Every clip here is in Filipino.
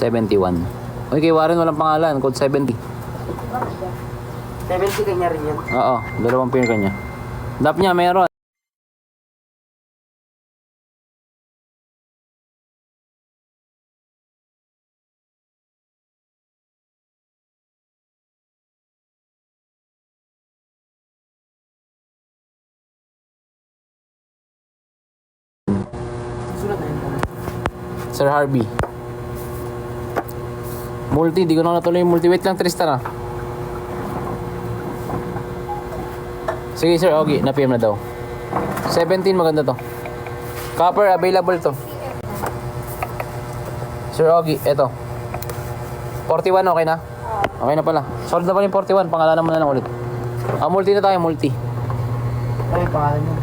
71. Uy, kay Warren walang pangalan. Code 70. 70 kanya rin yan. Oo, dalawang pair kanya. Dap niya meron. Sulat na rin kami. Sir Harvey. Multi, di ko na natuloy yung multi. Wait lang, Tristan ah. Sige Sir Ogie, na-PM na daw. 17, maganda to. Copper, available to. Sir Ogie, eto. 41, okay na? Okay na pala. Sold na pala yung 41, pangalanan mo na lang ulit. Multi na tayo, multi. Ano yung pangalan niya?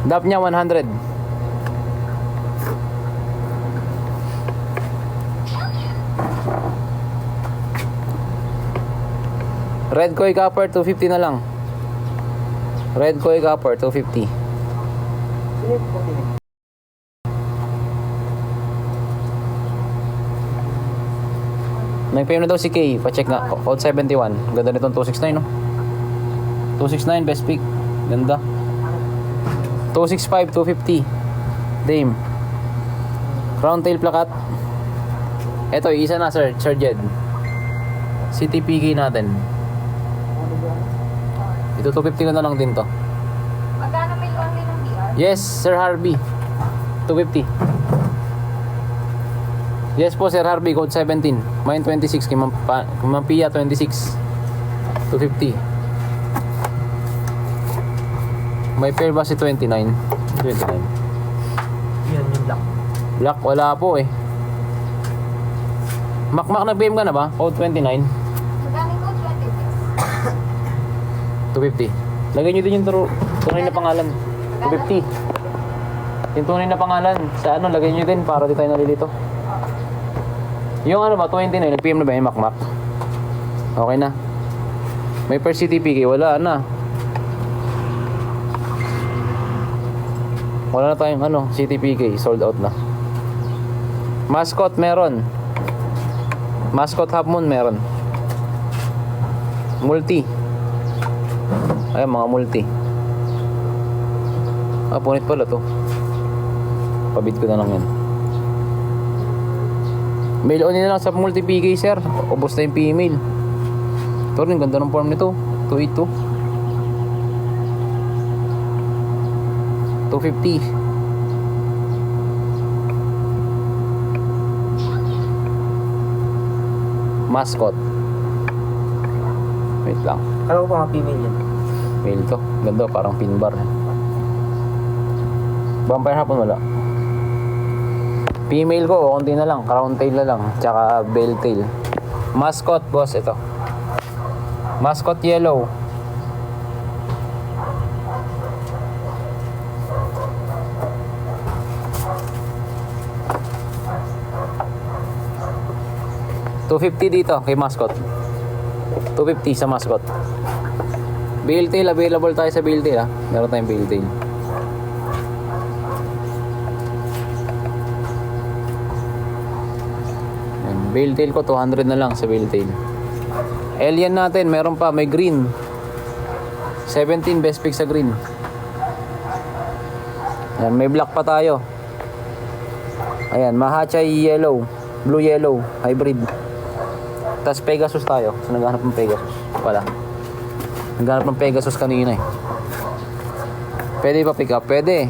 DAP niya 100. Red Koi Copper 250 na lang. Red Koi Copper 250. Sino yung puti niya? Nag-PM na daw si Kay. Pa-check nga. Code 71. Ganda nitong 269 no? 269 best pick. Ganda. 265 250. Dame. Crown tail plakat. Eto, isa na sir. Sir Jed. CTPK natin. Ito 250 ko na lang din to. Magkano may only ng DR? Yes, Sir Harvey. 250. Yes po, Sir Harvey. Code 17. Mine 26. Kay Mampia 26. 250. May pair ba si 29? 29. Yan, yung black. Black, wala po eh. Makmak nag-BM ka na ba? Code 29. Magkano ko 20 pesos? 250. Lagay nyo din yung tunay na pangalan. 250. Yung tunay na pangalan. Sa ano, lagay nyo din para di tayo nalilito. Yung ano ba, 29. Nag-PM na ba yung makmak? Okay na. May per CTPK. Wala na. Wala na tayong ano, CTPK. Sold out na. Mascot meron. Mascot half moon meron. Multi. Ayan, mga multi. Punit pala to. Pabit ko na lang yan. Mail on na lang sa multi PK sir. Ubos na yung female. Ito rin, ganda ng form nito. 282. 250. Mascot. Wait lang. Alam ko pa mga female yan. Mail to. Ganda, parang pin bar. Vampire hapon wala. Female ko, konti na lang. Crown tail na lang. Tsaka bell tail. Mascot, boss, ito. Mascot yellow. $250 dito kay mascot. 250 sa mascot. Bale tail, available tayo sa bale tail ha. Meron tayong bale tail. Yan, bale tail ko 200 na lang sa bale tail. Alien natin, meron pa, may green. 17 best pick sa green. Yan, may black pa tayo. Ayan, Mahachay yellow, blue yellow, hybrid. Tapos Pegasus tayo. So naghanap ng Pegasus. Wala. Naghanap ng Pegasus kanina eh. Pwede pa pick up? Pwede.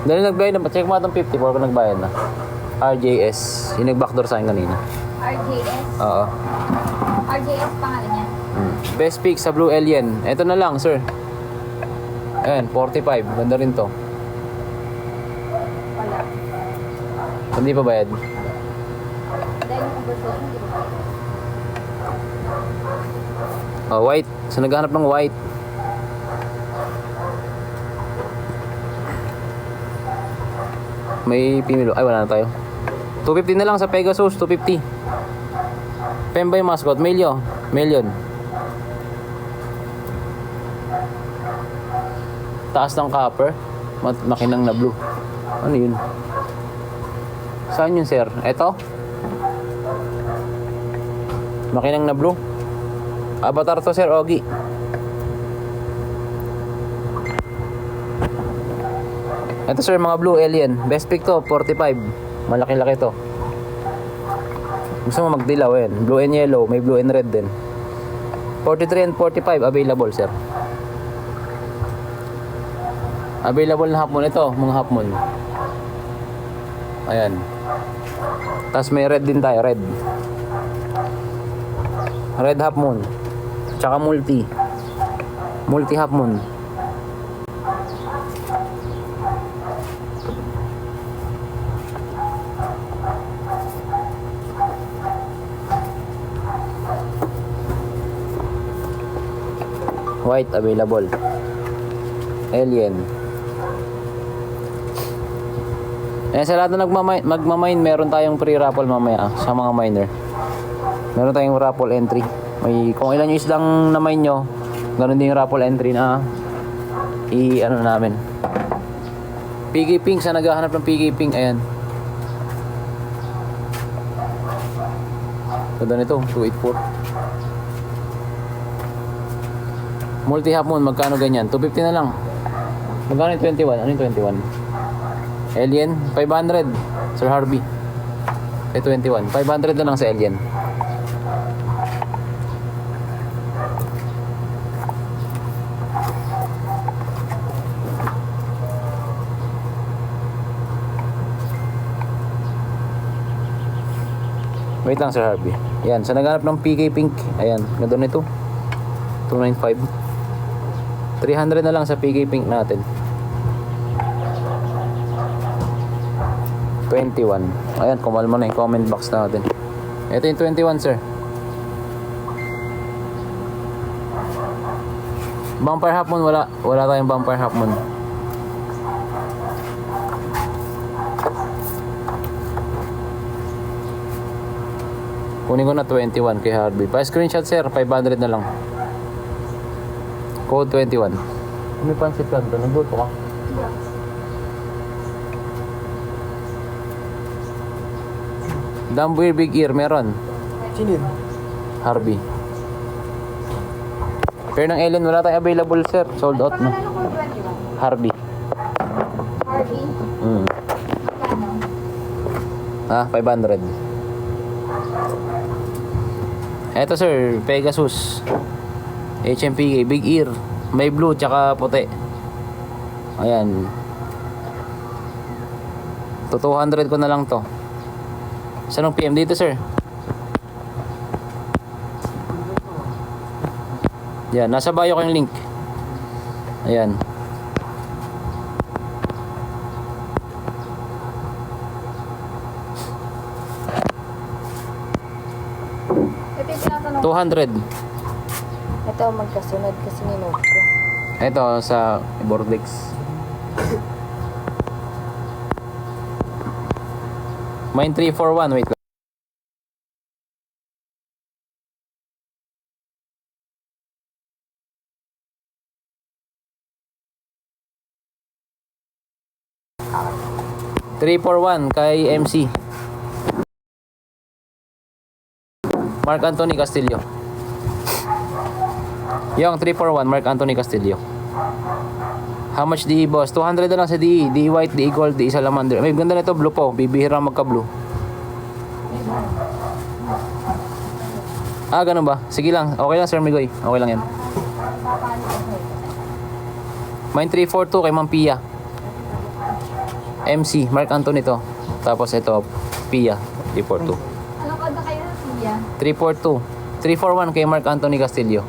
Dahil nagbayad na. Check mo itong 54 kung nagbayad na. RJS. Yung nag-backdoor sa akin kanina. RJS? Oo. RJS pangalan niya? Best pick sa Blue Alien. Ito na lang sir. Ayan, 45. Ganda rin to. Wala. Hindi pa bayad. Dahil yung conversation, hindi ba ba? White. So naghanap ng white. May female. Ay, wala na tayo. 250 na lang sa Pegasus. 250. Pemba yung mascot. Male yun. Male yun. Taas ng copper. Makinang na blue. Ano yun? Saan yun, sir? Eto? Makinang na blue? Avatar to, sir, Ogi. Ito, sir, mga blue alien. Best pick to, 45. Malaki-laki to. Gusto mo magdilaw, yan. Blue and yellow. May blue and red din. 43 and 45 available, sir. Available na half moon ito, mga half moon. Ayan. Tapos may red din tayo, red. Red half moon. Tsaka multi. Multi half moon. White available. Alien. Sa lahat na magmamine, meron tayong free raffle mamaya sa mga miner. Meron tayong raffle entry. May kung ilan yung islang na mine nyo, ganoon din yung raffle entry na ano namin. PG Pink, sa naghahanap ng PG Pink, ayan. Ganda nito, 284. Multi half moon, magkano ganyan? 250 na lang. Magkano yung 21? Ano yung 21? Alien, 500. Sir Harvey. Kay 21. 500 na lang sa Alien. Wait lang, Sir Harvey. Ayan, sa naghanap ng PK Pink. Ayan, ganda nito. 295. 300 na lang sa PK Pink natin. 21. Ayan, kumalma na yung comment box natin. Ito yung 21, sir. Bumper half moon, wala tayong bumper half moon. Kunin ko na 21 kay Harvey. Pa-screenshot, sir. 500 na lang. Code 21. May pansit ka doon. Nagbuto ka. Dumbweir Big Ear, meron. Sino yun? Harvey. Pero ng Alien, wala tayong available, sir. Sold out na. Pangalan ko 21. Harvey. Harvey. Magkano? Ah, 500. Eto, sir. Pegasus. HMPK. Big Ear. May blue, tsaka puti. Ayan. To 200 ko na lang to. Saan ang PM dito, sir? Yan, nasa bio ko yung link. Ayan. Ito yung tinatanong. 200. Ito magkasunod kasi ninote ko. Ito sa Bordex. Mine 341, wait lang. kay MC Mark Anthony Castillo. Yung 341 Mark Anthony Castillo. How much DE, boss? 200 na lang sa DE. DE white, DE gold, DE salamander. May ganda nito, blue po. Bibihira magka-blue. Ah, ganun ba? Sige lang. Okay lang, Sir Migoy. Okay lang yan. Mine 342 kay Ma'am Pia. MC, Mark Anthony to. Tapos ito, Pia, 342. Ano ko na kayo sa Pia? 342. 341 kay Mark Anthony Castillo.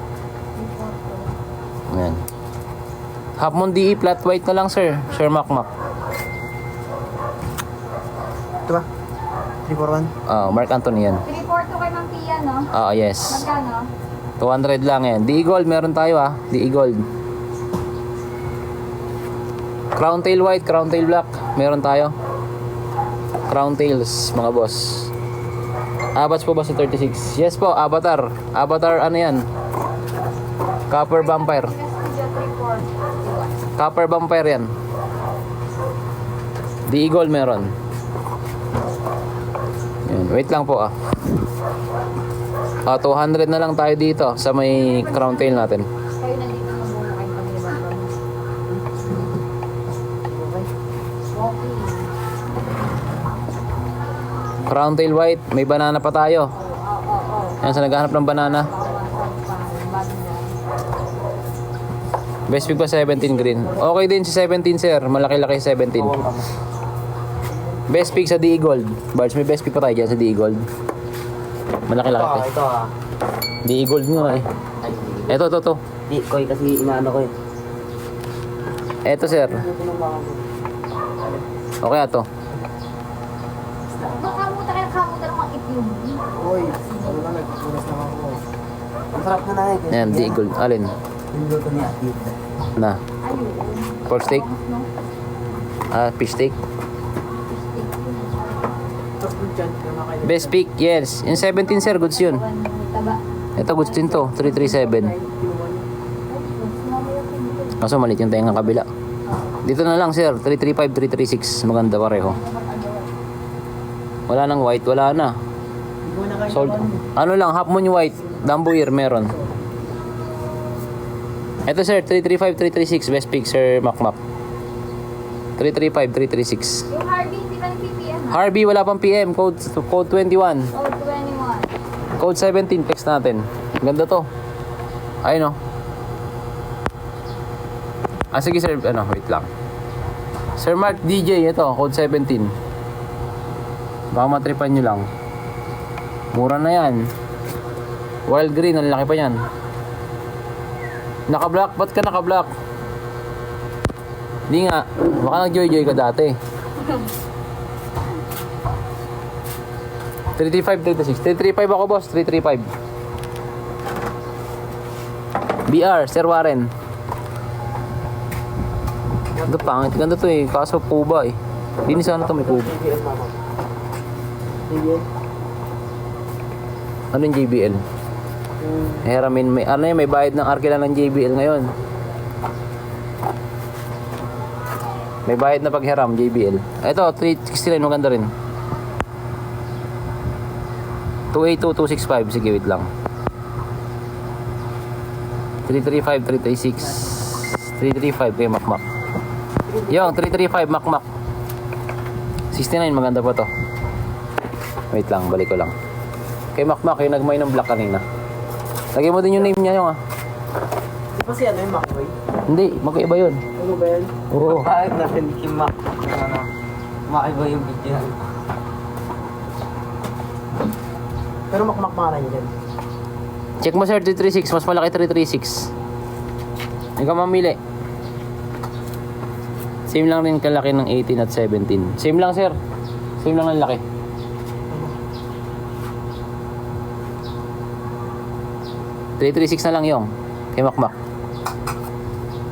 Ayan. Half moon DE, flat white na lang, sir. Sir Macmac. Ito ba? 341? Mark Anthony yan. 342 kay Ma'am Pia, no? Yes. Magkano? 200 lang yan. DE gold, meron tayo DE gold. Crown tail white, crown tail black. Meron tayo. Crown tails, mga boss. Abats po ba sa 36? Yes po, Avatar. Avatar, ano yan? Copper vampire. Copper vampire yan. The Eagle meron. Yan. Wait lang po 200 na lang tayo dito sa may crown tail natin. Kayo nandito na muna kayo pag-ibang kami. Okay. Crown tail white, may banana pa tayo. Yan, sa naghahanap ng banana. Best pick pa 17 green. Okay din si 17 sir, malaki-laki 17. Best pick sa DE Gold. Bards, may best pick pa tayo dyan sa DE Gold. Malaki-laki. Ito DE Gold nga eh. Ito. Di, koy kasi inaano ko eh. Ito sir. Okay ito. Makamuta kayo, kamuta ng mga itlog. Uy, ano na, nagpunas naman ako. Ang sarap na na eh. Yan, DE Gold. Alin? Yung luto niya. Na. Ayun. Pork steak? Fish steak? Best pick, yes. Yung 17 sir, goods yun. Taba. Ito, goods din to. 337. Kaso maliit yung tengang kabila. Dito na lang sir, 335, 336. Maganda pareho. Wala nang white, wala na. Sold. Ano lang, half moon white. Dumbo ear meron. Ito sir, 335, 336. Best pick sir, Macmac. 335, 336. Yung Harvey, hindi ka nag-PPM ha? Harvey, wala pang PM. Code 21. O, 21. Code 17, text natin. Ganda to. Ayun o. Sige sir, wait lang. Sir Mark DJ, ito, code 17. Baka matripan nyo lang. Mura na yan. Wild green, ang laki pa yan. Naka-block, ba't ka naka-block? Hindi nga, baka nag-joy-joy ka dati. 335, 336. 335 ako boss, 335. BR, Sir Warren. Ganda pangit, ganda to eh. Kaso puba eh. Hindi sana to may puba. Ano yung JBL? Heramin, may, ano yun, may bayad ng arkila ng JBL ngayon. May bayad na paghiram, JBL. Ito, 369, maganda rin. 282, 265. Sige, wait lang. 335, 336. 335 kay Macmac. Yung, 335 Macmac. 69, maganda pa to. Wait lang, balik ko lang. Kay Macmac, yung nagmay ng black kanina. Lagay mo din yung name niya yung Di ba si ano yung Macboy? Hindi, magkaiba yun. Ano ba yan? Oo. Bakit natin si Mac? Ano? Makiba yung video. Pero makmakmara niya din. Check mo sir, 336. Mas malaki 336. Ikaw mamili. Same lang rin kalaki ng 18 at 17. Same lang sir. Same lang ang laki. $336 na lang yung kay Macmac.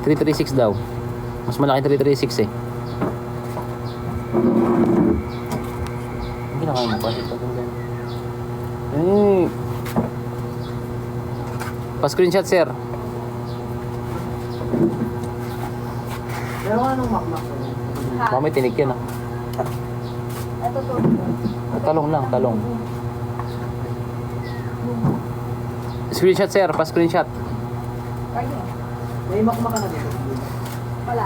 336 daw. Mas malaki 336 eh. Hindi na kaya mo pa. Pa-screenshot sir. Pero anong makmak ko? Mami tinig yan ah. Ito to. Talong lang, talong. Screenshot sir, pa-screenshot. Ayun. May makmak ka na dito. Wala.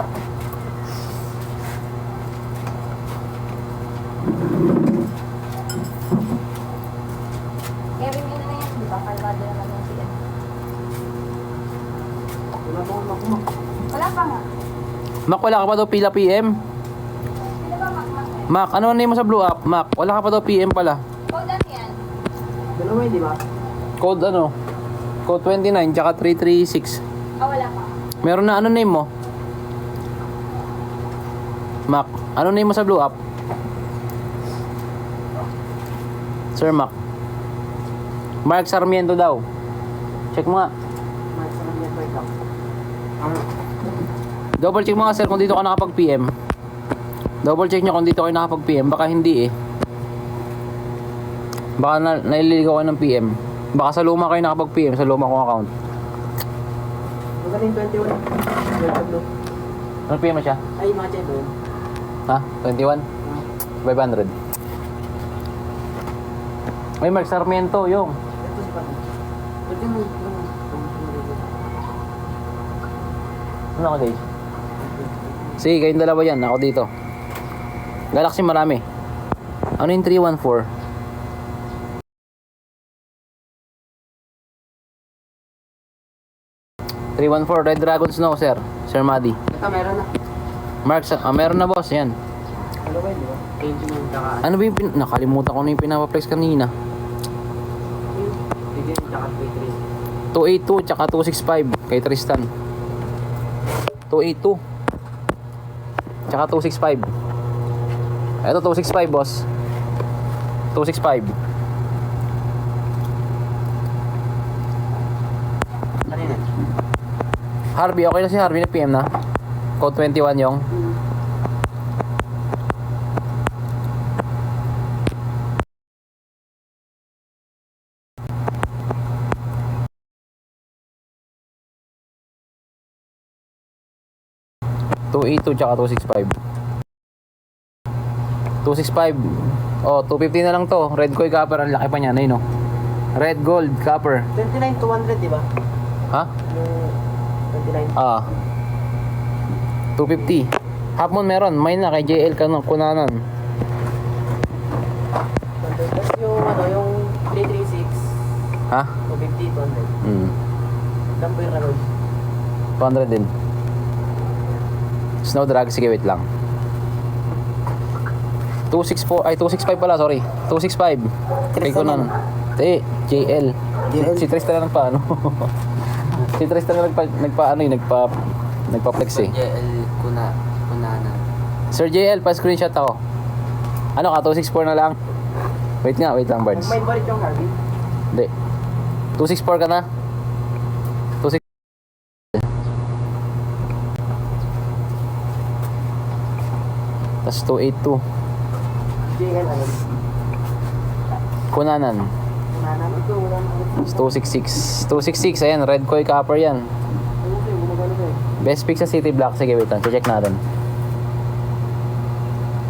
Kevin, yun na yan. Di ba? Kalmado naman yung siya. Wala pa akong makmak. Wala pa nga. Mac, wala ka pa daw pila PM? Sino ba makmak eh? Mac, ano name mo sa blue app? Mac, wala ka pa daw PM pala. O, dami yan. Dalawa yun, di ba? Code ano? Code 29, tsaka 336. Wala pa. Meron na, ano name mo? Mac, ano name mo sa blue app? Sir Mac. Mark Sarmiento daw. Check mo nga. Mark Sarmiento ikaw. Double check mo nga sir kung dito ka nakapag-PM. Double check nyo kung dito kayo nakapag-PM. Baka hindi eh. Baka naililigaw kayo ng PM. Baka sa luma kayo nakapag-PM, sa luma kong account. Magaling 21. Welcome to. Ano PM mo siya? Ay, mga check yun. Ha? 21? 500. May Mark Sarmiento yung. Ito si Pati. Pwede mo. Ano ka guys? Sige, kayong dalawa yan. Ako dito. Galaxy marami. Ano yung 314? Red Dragon Snow, sir. Sir Madi. Ito meron na. Mark, meron na boss, yan. Ano ba yun, di ba? Change mo yung tsaka. Ano ba yung nakalimutan ko na yung pinapaplex kanina. Bigyan yung tsaka 282 tsaka 265 kay Tristan. 282 tsaka 265. Ito 265 boss. 265. Kanina. Harvey, okay na si Harvey na PM na. Code 21 yung. .282 tsaka 265. 265. Oh, 250 na lang to. Red Koi Copper, ang laki pa niya, no? Red Gold Copper. 29,200, di ba? Ha? Yung 29. Ah. 250. Half moon meron. May na kay JL Kunanan. Tapos yung ano, yung 336, Ha? 250, 200. Hmm. Ilan po yung Ranol? 200 din. Snow Drag, sige wait lang. 264, ay 265 pala, sorry. 265. Kay Kunanan. JL. Si Tristan na nagpa ano. Si Tristan na nagpa-flex eh. JL Kunanan. Sir JL, pa-screenshot ako. Ano ka, 264 na lang? Wait lang, Bards. May barit yung Harvey. Hindi. 264 ka na? 26. Tapos 282. JL ano? Kunanan. Kunanan. Ito, wala na. 266. 266, ayan. Red Koi Copper yan. Okay, gumagano ba eh? Best pick sa City Black. Sige, wait lang. Check natin.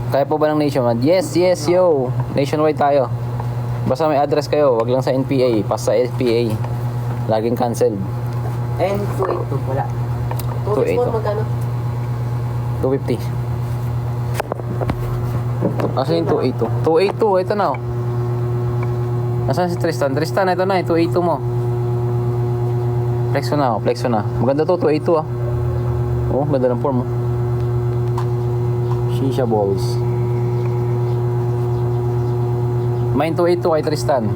Kaya po ba ng Nationwide? Yes, yo. Nationwide tayo. Basta may address kayo. Wag lang sa NPA. Pas sa NPA. Laging cancelled. N282, wala. 282. 264 magkano? 250. Asan yung 282? 282, ito na oh. Nasaan si Tristan? Tristan, ito na, 282 mo. Flex mo na. Maganda to, 282 ah. Oh, ganda ng form oh. Shisha balls. Mine 282 kay Tristan.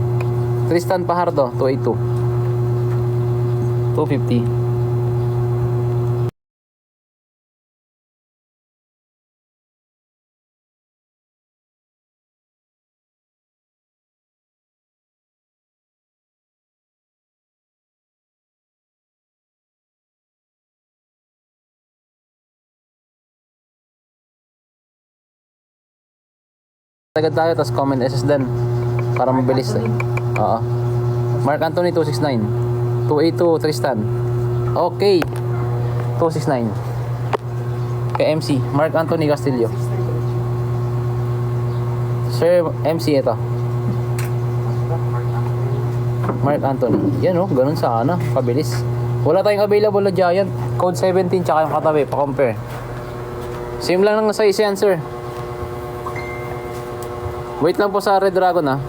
Tristan Pahardo, 282. 250. Agad tayo, tapos comment SS din para mabilis eh. Oo. Mark Anthony 269. 282 Tristan. Okay. 269. Kay MC Mark Anthony Castillo. Sir MC ito. Mark Anthony. Yan oh, ganun sana, pabilis. Wala tayong available na Giant. Code 17 tsaka yung katabi, pa-compare. Same lang ng size yan, sir. Wait lang po sa Red Dragon ah.